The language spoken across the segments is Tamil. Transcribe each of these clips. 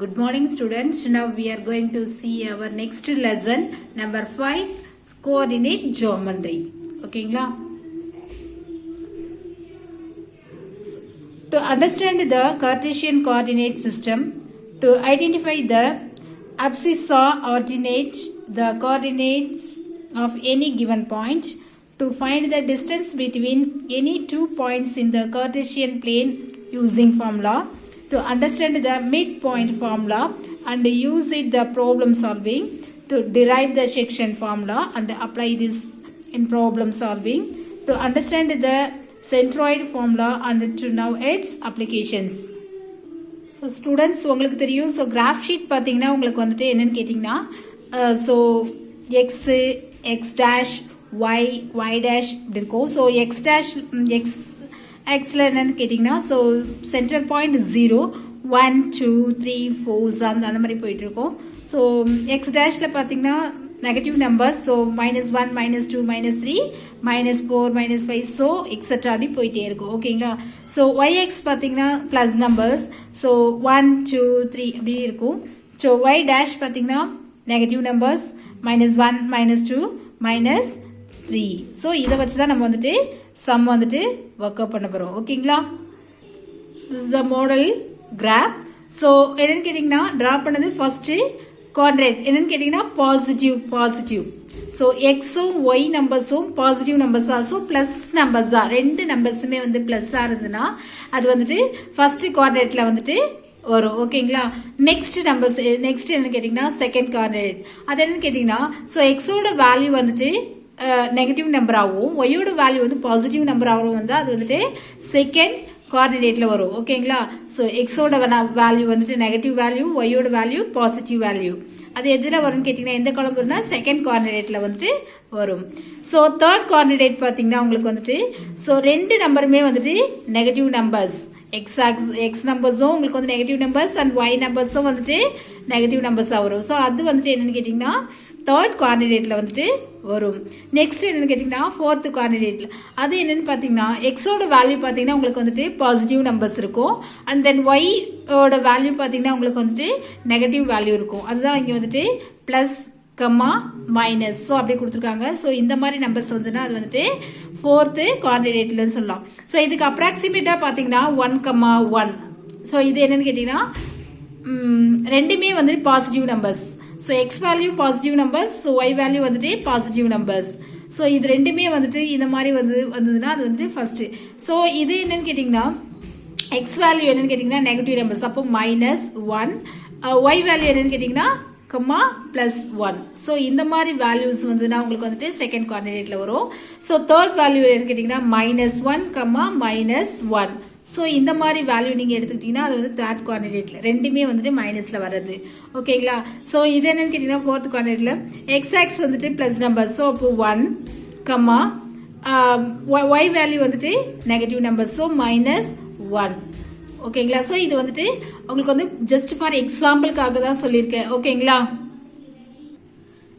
Good morning students. Now we are going to see our next lesson number 5 coordinate geometry. Okayங்களா? To understand the Cartesian coordinate system, to identify the abscissa ordinate, the coordinates of any given point, to find the distance between any two points in the Cartesian plane using formula, to understand the midpoint formula and use it the problem solving, to derive the section formula and apply this in problem solving, to understand the centroid formula and to know its applications. So students உங்களுக்கு தெரியும். So graph sheet பார்த்தீங்கன்னா உங்களுக்கு வந்துட்டு என்னன்னு கேட்டிங்கன்னா so x x dash y y dash இப்படி இருக்கும். So x dash xல என்னன்னு கேட்டிங்கன்னா so center point 0 1 2 3 4 அந்த மாதிரி போயிட்டு இருக்கும். So x dashல பார்த்தீங்கன்னா negative numbers, so -1 -2 -3 -4 -5 so etc அப்படி போயிட்டே இருக்கும். ஓகேங்களா? so yx பார்த்தீங்கன்னா plus numbers, so 1 2 3 அப்படி இருக்கும். so y dash பார்த்தீங்கன்னா negative numbers -1 -2 -3 so இதை வச்சு தான் நம்ம வந்துட்டு sum வந்துட்டு work out பண்ண போறோம். ஓகேங்களா? this is the model graph. so என்னன்னு கேட்டிங்கன்னா draw பண்ணது first coordinate என்னன்னு கேட்டிங்கன்னா positive. so x உம் y நம்பர்ஸும் பாசிட்டிவ் நம்பர்ஸா, ஸோ ப்ளஸ் நம்பர்ஸா, ரெண்டு நம்பர்ஸுமே வந்து ப்ளஸ்ஸாக இருந்ததுன்னா அது வந்துட்டு ஃபர்ஸ்ட் கோஆர்டினேட்டில் வந்துட்டு வரும். ஓகேங்களா? நெக்ஸ்ட் நம்பர்ஸ் நெக்ஸ்ட் என்னன்னு கேட்டிங்கன்னா செகண்ட் கோஆர்டினேட். அது என்னன்னு கேட்டிங்கன்னா ஸோ எக்ஸோட வேல்யூ வந்துட்டு நெகட்டிவ் நம்பராகவும் ஒய்யோட வேல்யூ வந்து பாசிட்டிவ் நம்பராகவும் வந்து அது வந்துட்டு செகண்ட் கோஆர்டினேட்ல வரும். ஓகேங்களா? ஸோ எக்ஸோட வேல்யூ வந்துட்டு நெகட்டிவ் வேல்யூ, ஒய்யோட வேல்யூ பாசிட்டிவ் வேல்யூ. அது எதில் வரும்னு கேட்டிங்கன்னா எந்த காலம் வரும்னா செகண்ட் கோஆர்டினேட்ல வந்துட்டு வரும். ஸோ தேர்ட் கோஆர்டினேட் பார்த்தீங்கன்னா உங்களுக்கு வந்துட்டு ஸோ ரெண்டு நம்பருமே வந்துட்டு நெகட்டிவ் நம்பர்ஸ், எக்ஸ் நம்பர்ஸும் உங்களுக்கு வந்து நெகட்டிவ் நம்பர்ஸ் அண்ட் ஒய் நம்பர்ஸும் வந்துட்டு நெகட்டிவ் நம்பர்ஸாக வரும். ஸோ அது வந்துட்டு என்னன்னு கேட்டிங்கன்னா தேர்ட் கோஆர்டினேட்ல வந்துட்டு வரும். நெக்ஸ்ட் என்னன்னு கேட்டிங்கன்னா ஃபோர்த் கோஆர்டினேட்ல அது என்னன்னு பார்த்தீங்கன்னா எக்ஸோட வேல்யூ பார்த்தீங்கன்னா உங்களுக்கு வந்துட்டு பாசிட்டிவ் நம்பர்ஸ் இருக்கும் அண்ட் தென் ஒய்யோட வேல்யூ பார்த்தீங்கன்னா உங்களுக்கு வந்துட்டு நெகட்டிவ் வேல்யூ இருக்கும். அதுதான் இங்கே வந்துட்டு பிளஸ் கம்மா மைனஸ் ஸோ அப்படி கொடுத்துருக்காங்க. ஸோ இந்த மாதிரி நம்பர்ஸ் வந்துன்னா அது வந்துட்டு ஃபோர்த்து கோஆர்டினேட்லன்னு சொல்லலாம். ஸோ இதுக்கு அப்ராக்சிமேட்டாக பார்த்தீங்கன்னா 1,1. ஸோ இது என்னன்னு கேட்டிங்கன்னா ரெண்டுமே வந்துட்டு positive numbers. So x value positive numbers, so y value வந்துட்டு பாசிட்டிவ் நம்பர்ஸ். ஸோ இது ரெண்டுமே வந்துட்டு இந்த மாதிரி வந்ததுன்னா அது வந்துட்டு ஃபர்ஸ்ட். ஸோ இது என்னன்னு கேட்டிங்கன்னா எக்ஸ் வேல்யூ என்னன்னு கேட்டிங்கன்னா நெகட்டிவ் நம்பர்ஸ், அப்போ -1. ஒய் வேல்யூ என்னன்னு கேட்டிங்கன்னா கம்மா +1. ஸோ இந்த மாதிரி வேல்யூஸ் வந்துன்னா உங்களுக்கு வந்துட்டு செகண்ட் கோஆர்டினேட்ல வரும். ஸோ தேர்ட் வேல்யூ என்னன்னு கேட்டிங்கன்னா -1, -1. ஸோ இந்த மாதிரி வேல்யூ நீங்கள் எடுத்துக்கிட்டீங்கன்னா அது வந்து தேர்ட் கோஆர்டினேட்ல ரெண்டுமே வந்துட்டு மைனஸ்ல வர்றது. ஓகேங்களா? ஸோ இது என்னன்னு கேட்டிங்கன்னா ஃபோர்த் கோஆர்டினேட்ல எக்ஸ் வந்துட்டு பிளஸ் நம்பர், ஸோ அப்போ 1, ஒய் வேல்யூ வந்துட்டு நெகட்டிவ் நம்பர், ஸோ -1. ஓகேங்களா? ஸோ இது வந்துட்டு உங்களுக்கு வந்து ஜஸ்ட் ஃபார் எக்ஸாம்பிளுக்காக தான் சொல்லியிருக்கேன். ஓகேங்களா?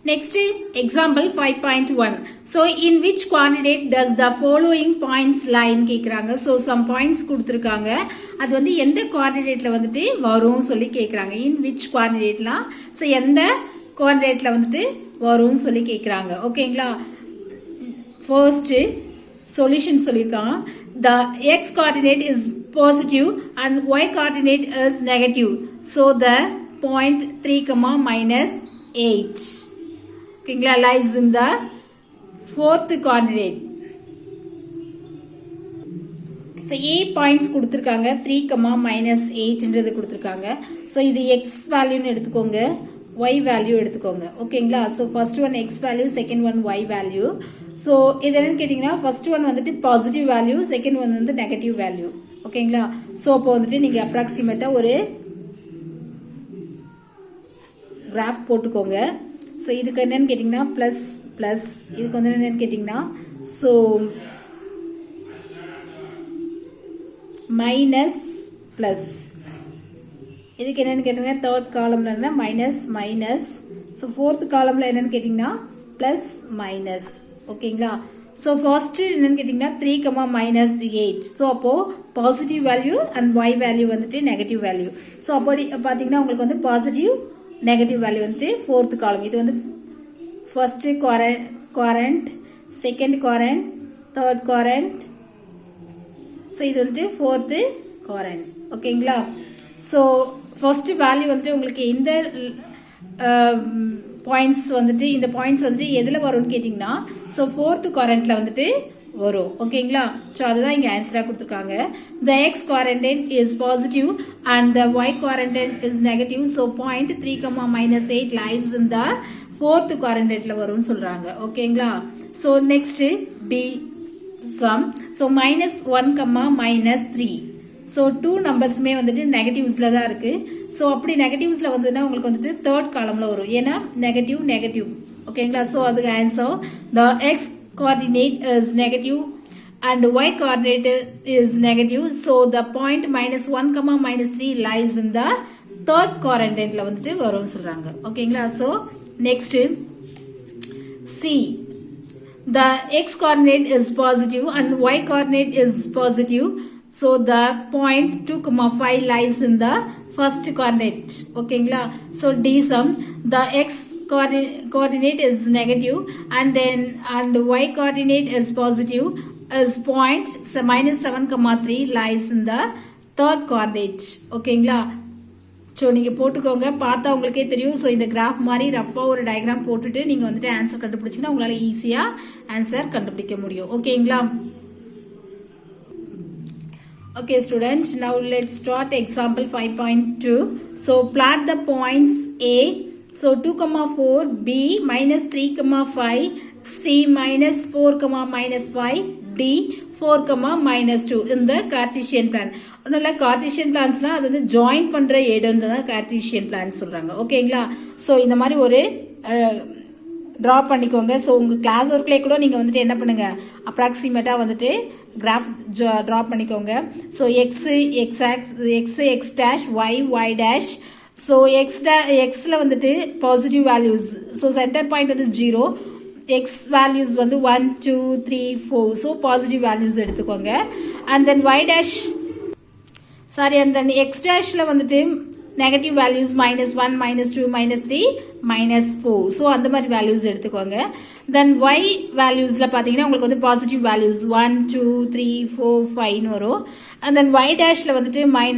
Next example 5.1. So in which coordinate does the following points lie கேக்குறாங்க. So some points கொடுத்திருக்காங்க. அது வந்து எந்த கோஆர்டினேட்ல வந்துட்டு வரும் சொல்லி கேக்குறாங்க. in which coordinateலாம் so எந்த கோஆர்டினேட்ல வந்துட்டு வரும் சொல்லி கேக்குறாங்க. ஓகேங்களா? First solution சொல்லிருக்காங்க. The x coordinate is positive and y coordinate is negative. So the point 3, -8 ஓகேங்களா lies in the fourth coordinate. so a points கொடுத்திருக்காங்க 3, -8ன்றது கொடுத்திருக்காங்க. so இது x வேல்யூன்னு எடுத்துக்கோங்க, y வேல்யூ எடுத்துக்கோங்க. ஓகேங்களா? so first one x value, second one y value. so இது என்னன்னு கேட்டிங்கன்னா first one வந்துட்டு பாசிட்டிவ் வேல்யூ, second one வந்து நெகட்டிவ் வேல்யூ. ஓகேங்களா? so அப்போ வந்துட்டு நீங்க அப்ராக்சிமேட்டா ஒரு கிராஃப் போட்டுக்கோங்க. ஸோ இதுக்கு என்னன்னு கேட்டிங்கன்னா ப்ளஸ் இதுக்கு வந்து என்னன்னு கேட்டிங்கன்னா ஸோ மைனஸ் இதுக்கு என்னன்னு கேட்டிங்கன்னா தேர்ட் காலம்ல என்ன மைனஸ் ஸோ ஃபோர்த் காலம்ல என்னன்னு கேட்டிங்கன்னா ப்ளஸ் மைனஸ். ஓகேங்களா? ஸோ ஃபர்ஸ்ட் என்னன்னு கேட்டிங்கன்னா 3, -8. ஸோ அப்போ positive value and y value வந்துட்டு நெகட்டிவ் வேல்யூ. ஸோ அப்படி பார்த்தீங்கன்னா உங்களுக்கு வந்து பாசிட்டிவ் நெகட்டிவ் வேல்யூ வந்துட்டு 4th காலம். இது வந்து first quadrant, second quadrant, third quadrant. So இது வந்துட்டு 4th குவாரண்ட். ஓகேங்களா? ஸோ ஃபர்ஸ்ட் வேல்யூ வந்துட்டு உங்களுக்கு இந்த பாயிண்ட்ஸ் வந்துட்டு இந்த பாயிண்ட்ஸ் வந்துட்டு எதில் வரும்னு கேட்டிங்கன்னா ஸோ 4th குவாரண்ட்ல வந்துட்டு வரும். ஓகேங்களா? ஸோ அதுதான் இங்கே ஆன்சராக கொடுத்துருக்காங்க. The x quadrant is positive and the y quadrant is negative. So point 3, -8 lies in the 4th quadrantல வரும்னு சொல்றாங்க. ஓகேங்களா? So next B sum. So -1, -3. So 2 நம்பர்ஸுமே வந்துட்டு நெகட்டிவ்ஸ்ல தான் இருக்கு. ஸோ அப்படி நெகட்டிவ்ஸ்ல வந்ததுன்னா உங்களுக்கு வந்துட்டு தேர்ட் காலம்ல வரும். ஏன்னா நெகட்டிவ். ஓகேங்களா? ஸோ அதுக்கு answer the x coordinate is negative and y coordinate is negative. So the point -1, -3 lies in the third quadrantல வந்துட்டு வரும்னு சொல்றாங்க. ஓகேங்களா? So next C. The x coordinate is positive and y coordinate is positive. So the point 2, 5 lies in the first coordinate. Okay, so D sum, the x coordinate is negative and y coordinate is positive is point -7, 3 lies in the third coordinate. Okay, so நீங்கள் போட்டுக்கோங்க, பார்த்தா உங்களுக்கே தெரியும். ஸோ இந்த கிராஃப் மாதிரி ரஃபாக ஒரு டயக்ராம் போட்டுட்டு நீங்கள் வந்துட்டு ஆன்சர் கண்டுபிடிச்சிங்கன்னா உங்களால் ஈஸியாக ஆன்சர் கண்டுபிடிக்க முடியும். ஓகேங்களா? Okay students, now let's start example 5.2. So plot the points A. So 2, 4, B, -3, 5, C, -4, -5, D, 4, -2 in the Cartesian plan. ஒன்னும் இல்லை, கார்டீசியன் பிளான்ஸ்லாம் அது வந்து ஜாயின் பண்ணுற இடம் தான் கார்டீசியன் பிளான் சொல்கிறாங்க. ஓகேங்களா? ஸோ இந்த மாதிரி ஒரு ட்ரா பண்ணிக்கோங்க. ஸோ உங்கள் கிளாஸ் ஒர்க்லேயே கூட நீங்கள் வந்துட்டு என்ன பண்ணுங்க, அப்ராக்சிமேட்டாக வந்துட்டு கிராஃப் ட்ரா பண்ணிக்கோங்க. So x dash y dash. So எக்ஸில் வந்துட்டு positive values. So centre point வந்து 0, எக்ஸ் வேல்யூஸ் வந்து 1, 2, 3, 4. ஸோ பாசிட்டிவ் வேல்யூஸ் எடுத்துக்கோங்க. And then y dash and then x dashல வந்துட்டு நெகட்டிவ் வேல்யூஸ் -1, -2, -3, -4. ஸோ அந்த மாதிரி வேல்யூஸ் எடுத்துக்கோங்க. தென் y வேல்யூஸ்ல பார்த்தீங்கன்னா உங்களுக்கு வந்து பாசிட்டிவ் வேல்யூஸ் 1, 2, 3, 4, 5 வரும். அண்ட் தென் y டேஷ்ல வந்துட்டு -1,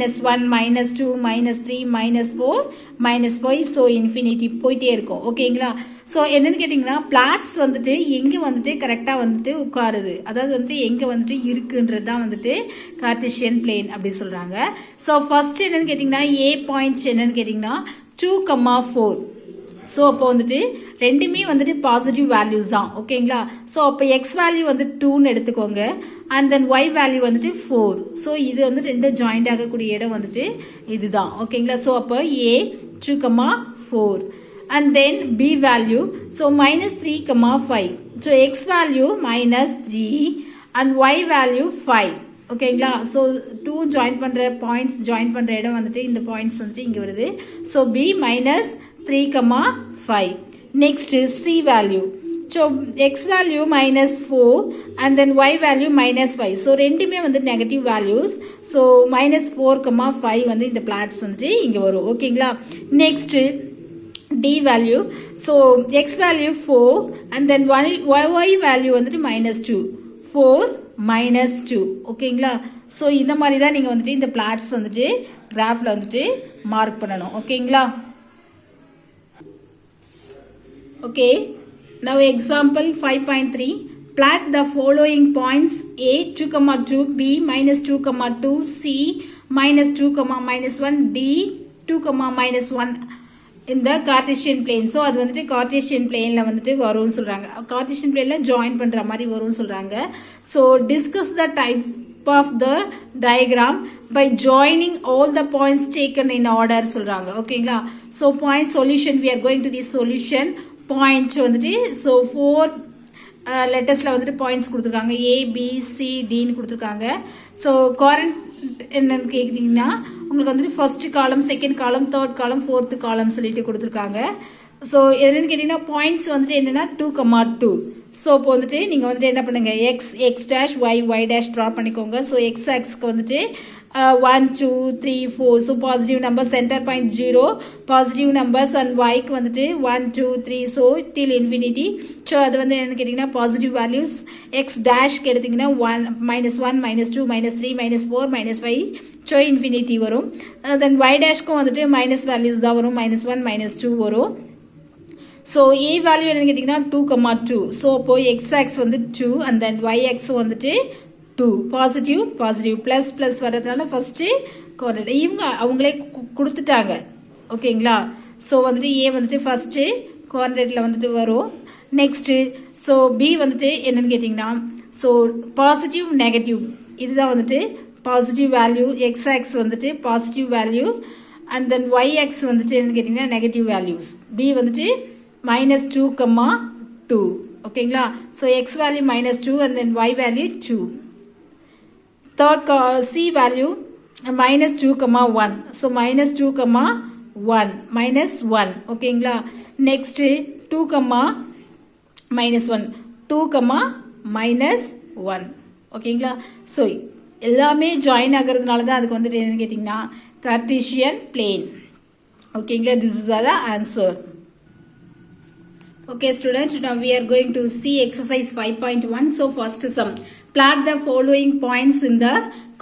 -2, -3, -4, -5. ஸோ இன்ஃபினிட்டி போயிட்டே இருக்கும். ஓகேங்களா? ஸோ என்னன்னு கேட்டிங்கன்னா பிளாட்ஸ் வந்துட்டு எங்கே வந்துட்டு கரெக்டாக வந்துட்டு உட்காருது, அதாவது வந்துட்டு எங்கே வந்துட்டு இருக்குன்றது தான் வந்துட்டு கார்டீசியன் பிளேன் அப்படி சொல்கிறாங்க. ஸோ ஃபர்ஸ்ட் என்னன்னு கேட்டிங்கன்னா ஏ பாயிண்ட்ஸ் என்னன்னு கேட்டிங்கன்னா 2, 4. ஸோ அப்போ வந்துட்டு ரெண்டுமே வந்துட்டு பாசிட்டிவ் வேல்யூஸ் தான். ஓகேங்களா? ஸோ அப்போ எக்ஸ் வேல்யூ வந்து 2ன்னு எடுத்துக்கோங்க. அண்ட் தென் ஒய் வேல்யூ வந்துட்டு 4. ஸோ இது வந்து ரெண்டு ஜாயிண்ட் ஆகக்கூடிய இடம் வந்துட்டு இதுதான். ஓகேங்களா? ஸோ அப்போ ஏ 2, 4. And then B value, so -3, 5. So X value -3 and Y value 5. ஓகேங்களா? ஸோ 2 ஜாயின் பண்ணுற பாயிண்ட்ஸ் ஜாயின் பண்ணுற இடம் வந்துட்டு இந்த பாயிண்ட்ஸ் வந்துட்டு இங்கே வருது. So B -3, 5. Next C value. So X value -4 and then Y value -5. So ரெண்டுமே வந்து நெகட்டிவ் வேல்யூஸ். ஸோ -4, 5 வந்து இந்த பிளாட்ஸ் வந்துட்டு இங்கே வரும். ஓகேங்களா? Next D value, so X value 4 and then Y value வந்துட்டு -2, 4, -2. ஓகேங்களா? ஸோ இந்த மாதிரி தான் நீங்கள் வந்துட்டு இந்த பிளாட்ஸ் வந்துட்டு கிராஃபில் வந்துட்டு மார்க் பண்ணணும். ஓகேங்களா? Okay, now example 5.3. Plot the following points A 2, 2, B -2, 2, C -2, -1, D 2, -1 இந்த கார்டீசியன் பிளேன். ஸோ அது வந்துட்டு கார்டீசியன் பிளேன்ல வந்துட்டு வரும்னு சொல்றாங்க. கார்டீசியன் பிளேன்ல ஜாயின் பண்ற மாதிரி வரும்னு சொல்றாங்க. So discuss the type of the diagram by joining all the points taken in order சொல்றாங்க. ஓகேங்களா? So point solution, we are going to the solution. Point வந்துட்டு ஸோ 4 லெட்டர்ஸ்ல வந்துட்டு பாயிண்ட்ஸ் கொடுத்துருக்காங்க. A, B, C, Dன்னு கொடுத்துருக்காங்க. ஸோ குவாரண்ட் என்னன்னு கேட்டீங்கன்னா உங்களுக்கு வந்துட்டு first column, second column, third காலம், ஃபோர்த் காலம் சொல்லிட்டு கொடுத்துருக்காங்க. ஸோ என்னன்னு கேட்டிங்கன்னா பாயிண்ட்ஸ் வந்துட்டு என்னன்னா 2,2. ஸோ இப்போ வந்துட்டு நீங்கள் வந்துட்டு என்ன பண்ணுங்க x dash y dash draw பண்ணிக்கோங்க. ஸோ எக்ஸ் ஆக்ஸ்க்கு வந்துட்டு 1 2 3 4. So positive number centre point 0 positive numbers and ஒய்க்கு வந்துட்டு 1 2 3. So till infinity. ஸோ அது வந்து என்னன்னு கேட்டிங்கன்னா பாசிட்டிவ் வேல்யூஸ். எக்ஸ் டேஷ்க்கு எடுத்திங்கன்னா -1 -2 -3 -4 -5. ஸோ இன்ஃபினிட்டி வரும். தென் ஒய் டேஷ்க்கும் வந்துட்டு மைனஸ் வேல்யூஸ் தான் வரும். -1 -2 வரும். ஸோ ஏ வேல்யூ என்னன்னு கேட்டிங்கன்னா 2,2. ஸோ இப்போ எக்ஸ் ஆக்ஸ் வந்து 2 அண்ட் தென் ஒய் ஆக்ஸ் வந்துட்டு 2. பாசிட்டிவ் ப்ளஸ் வர்றதுனால ஃபர்ஸ்ட் கோஆர்டினேட் இவங்க அவங்களே கொடுத்துட்டாங்க. ஓகேங்களா. ஸோ வந்துட்டு ஏ வந்துட்டு ஃபர்ஸ்ட் கோஆர்டினேட்ல வந்துட்டு வரும். நெக்ஸ்ட் ஸோ பி வந்துட்டு என்னன்னு கேட்டிங்கன்னா ஸோ பாசிட்டிவ் நெகட்டிவ் இதுதான் வந்துட்டு பாசிட்டிவ் வேல்யூ. எக்ஸ் ஆக்ஸ் வந்துட்டு positive value and then y axis வந்துட்டு என்னன்னு கேட்டிங்கன்னா நெகட்டிவ் வேல்யூஸ். பி வந்துட்டு -2,2. ஓகேங்களா. So x value -2 and then y value 2. Third C value -2,1. So -2,1 -1. ஓகேங்களா. நெக்ஸ்ட் 2, -1 2, -1. ஓகேங்களா. ஸோ எல்லாமே ஜாயின் ஆகிறதுனால தான் அதுக்கு வந்துட்டு என்னன்னு கேட்டிங்கன்னா கார்ட்டீசியன் பிளேன். ஓகேங்களா. This is the answer. Okay students, now we are going to see exercise 5.1. So first sum. Plot the following points in the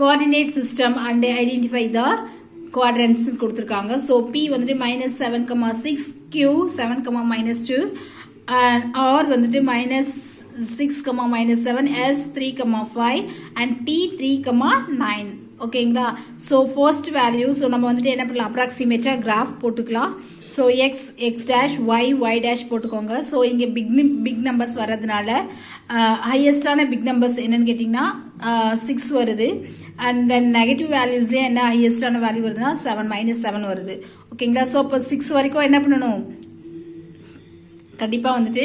coordinate system and identify the quadrants கொடுத்திருக்காங்க. So P வந்துட்டு -7,6, Q 7,-2 and R வந்துட்டு -6,-7, S 3,5 and T 3,9. ஓகேங்களா. ஸோ ஃபர்ஸ்ட் வேல்யூ ஸோ நம்ம வந்துட்டு என்ன பண்ணலாம் அப்ராக்சிமேட்டாக கிராஃப் போட்டுக்கலாம். So x dash y dash போட்டுக்கோங்க. ஸோ இங்கே பிக் நம்பர்ஸ் வர்றதுனால ஹையஸ்டான பிக் நம்பர்ஸ் என்னன்னு கேட்டிங்கன்னா 6 வருது. அண்ட் தென் நெகட்டிவ் வேல்யூஸ்லேயே என்ன ஹையஸ்டான வேல்யூ வருதுன்னா 7 -7 வருது. ஓகேங்களா. ஸோ அப்போ 6 வரைக்கும் என்ன பண்ணணும் கண்டிப்பாக வந்துட்டு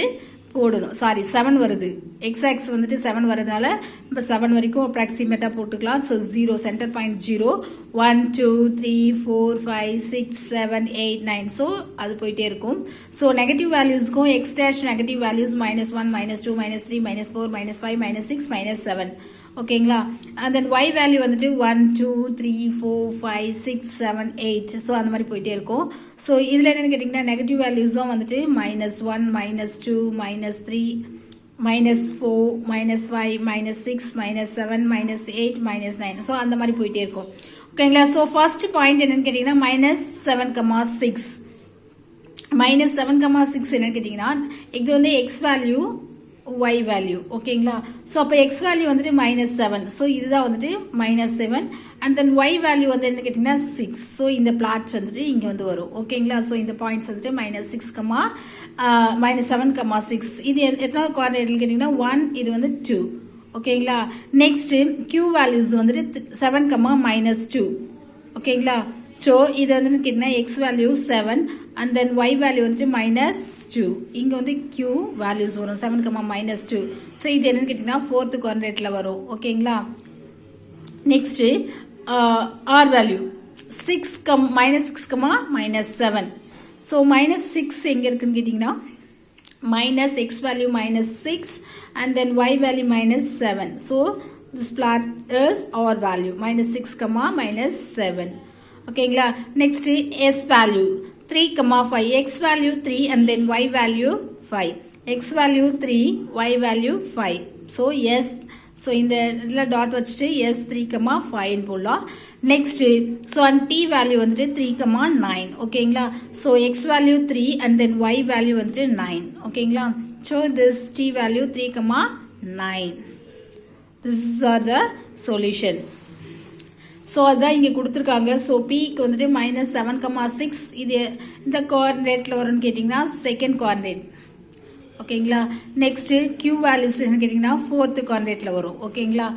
போடணும். சாரி 7 வருது. எக்ஸ் ஆக்ஸ் வந்துட்டு 7 வரதுனால இப்போ 7 வரைக்கும் அப்ராக்சிமேட்டாக போட்டுக்கலாம். So 0 centre point 0 1 2 3 4 5 6 7 8 9. ஸோ அது போயிட்டே இருக்கும். ஸோ நெகட்டிவ் வேல்யூஸ்க்கும் எக்ஸ் டேஷ் நெகட்டிவ் வேல்யூஸ் -1 -2 -3 -4 -5 -6 -7. ஓகேங்களா. அண்ட் தென் ஒய் வேல்யூ வந்துட்டு 1 2 3 4 5 6 7 8. ஸோ அந்த மாதிரி போயிட்டே இருக்கும். ஸோ இதில் என்னன்னு கேட்டிங்கன்னா நெகட்டிவ் வேல்யூஸும் வந்துட்டு -1 -2 -3 -4 -5 -6 -7 -8 -9. ஸோ அந்த மாதிரி போயிட்டே இருக்கும். ஓகேங்களா. ஸோ ஃபர்ஸ்ட் பாயிண்ட் என்னன்னு கேட்டிங்கன்னா -7,6 -7,6 என்னன்னு கேட்டிங்கன்னா இது வந்து எக்ஸ் வேல்யூ ஒய் வேல்யூ. ஓகேங்களா. ஸோ அப்போ எக்ஸ் வேல்யூ வந்துட்டு -7. ஸோ இதுதான் வந்துட்டு -7 அண்ட் தென் ஒய் வேல்யூ வந்து என்ன கேட்டிங்கன்னா 6. ஸோ இந்த பிளாட்ஸ் வந்துட்டு இங்கே வந்து வரும். ஓகேங்களா. ஸோ இந்த பாயிண்ட்ஸ் வந்துட்டு -7,6 இது எத்தனாவது குவாட்ரேட்டில் கேட்டிங்கன்னா 1 இது வந்து 2. ஓகேங்களா. நெக்ஸ்ட் Q வேல்யூஸ் வந்துட்டு 7,-2. ஓகேங்களா. ஸோ இது வந்து கேட்டிங்கன்னா x value 7 and then y value வந்துட்டு -2. இங்கே வந்து Q வேல்யூஸ் வரும் 7,-2. ஸோ இது என்னன்னு கேட்டிங்கன்னா 4th குவாட்ரேட்டில் வரும். ஓகேங்களா. Next R value -6,-7. ஸோ -6 எங்கே இருக்குன்னு கேட்டிங்கன்னா x value -6 and then y value -7. So this plot is our value -6, -7. ஓகேங்களா. Next S value 3,5. X value 3 and then y value 5. X value 3, y value 5. So S. So இந்த இடத்துல டாட் வச்சுட்டு S 3,5 போடலாம். Next so and T value வந்துட்டு 3,9. ஓகேங்களா. So X value 3 and then Y value வந்துட்டு 9. ஓகேங்களா. So this T value 3,9. This are the solution. So அதான் இங்கே கொடுத்துருக்காங்க. ஸோ பிக்கு வந்துட்டு -7,6 இது இந்த கோஆர்டினேட்டில் வரும்னு கேட்டிங்கன்னா செகண்ட் கோஆர்டினேட். ஓகேங்களா. நெக்ஸ்ட் Q வேல்யூஸ் என்ன கேட்டிங்கன்னா 4th குவாட்ரேட்டில் வரும். ஓகேங்களா.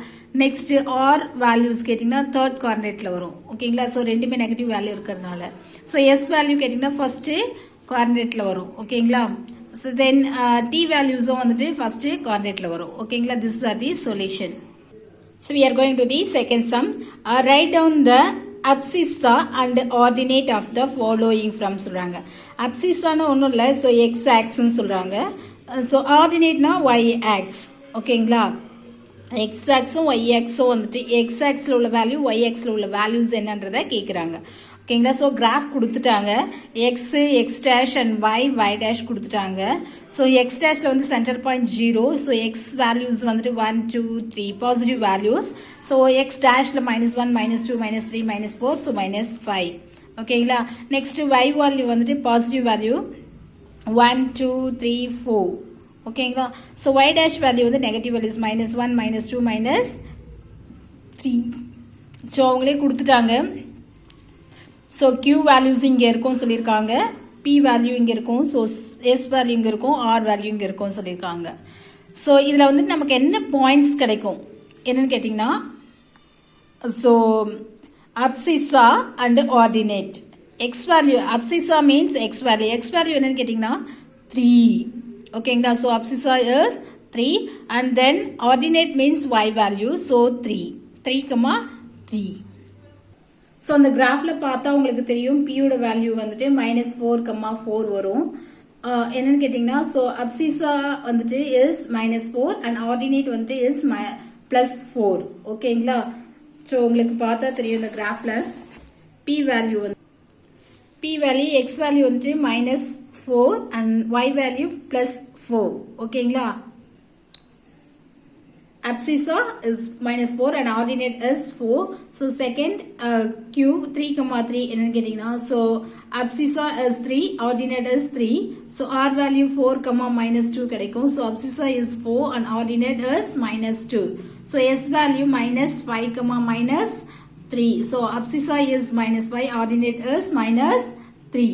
நெக்ஸ்ட் R வேல்யூஸ் கேட்டிங்கன்னா 3rd குவாட்ரேட்டில் வரும். ஓகேங்களா. ஸோ ரெண்டுமே நெகட்டிவ் வேல்யூ இருக்கிறதுனால ஸோ S வேல்யூ கேட்டிங்கன்னா ஃபர்ஸ்ட் குவாட்ரேட்டில் வரும். ஓகேங்களா. ஸோ தென் T வேல்யூஸும் வந்துட்டு ஃபர்ஸ்ட் குவாட்ரேட்டில் வரும். ஓகேங்களா. This are the solution. So we are going to the second sum. Write down the abscissa and ordinate of the following from சொல்றாங்க. abscissa ஒன்றும் இல்லை, ஸோ எக்ஸ் ஆக்ஸ்ன்னு சொல்றாங்க. ஸோ ஆர்டினேட்னா ஒய் ஆக்ஸ். ஓகேங்களா, எக்ஸ் ஆக்ஸும் ஒய் ஆக்ஸும் வந்துட்டு எக்ஸ் ஆக்ஸில் உள்ள வேல்யூ ஒய் ஆக்ஸில் உள்ள வேல்யூஸ் என்னன்றதை கேட்குறாங்க. ஓகேங்களா, ஸோ கிராஃப் கொடுத்துட்டாங்க. X x dash and y dash கொடுத்துட்டாங்க. ஸோ எக்ஸ் டேஷில் வந்து centre point 0. So x values வந்துட்டு 1 2 3 பாசிட்டிவ் வேல்யூஸ். ஸோ எக்ஸ் டேஷில் -1 -2 -3 -4, ஸோ -5. ஓகேங்களா, நெக்ஸ்ட் ஒய் வேல்யூ வந்துட்டு பாசிட்டிவ் வேல்யூ 1 2 3 4. ஓகேங்களா, ஸோ ஒய் டேஷ் வேல்யூ வந்து நெகட்டிவ் வேல்யூஸ் -1 -2 -3. ஸோ அவங்களே கொடுத்துட்டாங்க. ஸோ Q வேல்யூஸ் இங்கே இருக்கும் சொல்லியிருக்காங்க, P வேல்யூ இங்கே இருக்கும், ஸோ S வேல்யூ இங்கே இருக்கும், R வேல்யூ இங்கே இருக்கும் சொல்லியிருக்காங்க. ஸோ இதில் வந்து நமக்கு என்ன பாயிண்ட்ஸ் கிடைக்கும் என்னன்னு கேட்டிங்கன்னா, so abscissa and ordinate. X value abscissa means x value என்னன்னு கேட்டிங்கன்னா 3. ஓகேங்களா, so abscissa is 3 and then ordinate means y value, so 3. So அந்த கிராஃபில் பார்த்தா உங்களுக்கு தெரியும் பியோட வேல்யூ வந்துட்டு -4,4 வரும். என்னன்னு கேட்டிங்கன்னா, ஸோ அப்சிசா வந்துட்டு இஸ் -4 அண்ட் ஆர்டினேட் வந்துட்டு இஸ் +4. ஓகேங்களா, ஸோ உங்களுக்கு பார்த்தா தெரியும் இந்த கிராஃபில் பி வேல்யூ எக்ஸ் வேல்யூ வந்துட்டு -4 அண்ட் ஒய் வேல்யூ +4. ஓகேங்களா, abscissa is -4 and ordinate is 4. So second Q 3,3 என்னன்னு கேட்டிங்கன்னா, so abscissa is 3, ordinate is 3. So R value 4, -2 கிடைக்கும். So abscissa is 4 and ordinate is -2. So S value -5, -3. So abscissa is -5, ordinate is -3.